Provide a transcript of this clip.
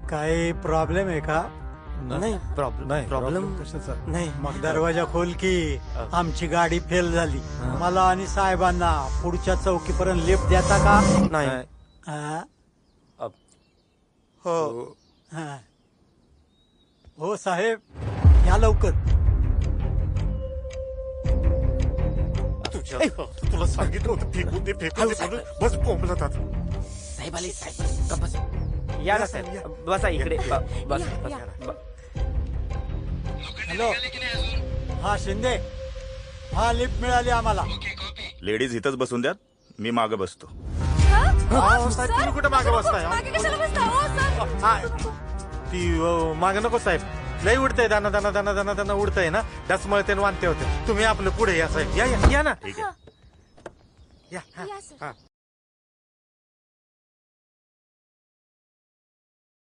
काही प्रॉब्लेम आहे का? नाही प्रॉब्लेम कशाचा? नाही मग दरवाजा खोल की. आमची गाडी फेल झाली. मला आणि साहेबांना पुढच्या चौकीपर्यंत लिफ्ट देता का? नाही हा? हो हा. हो साहेब, या लवकर. तुला सांगितलं होतं फेकून दे म्हणून. बस बोंबलत आता. साहेब आले साहेब बस या ना साहेब बसा इकडे बस हॅलो. हा शिंदे. हा लिफ्ट मिळाली आम्हाला. लेडीज इथंच बसून द्या, मी मागे बसतो. साहेब तुम्ही कुठे मागे बसताय? ती मागे नको साहेब, लई उडतंय दाना दाना दाना दाना दाना उडतंय ना, त्याचमुळे ते वानते होते. तुम्ही आपलं पुढे या साहेब, या या या ना. ठीक आहे. या हा, हा.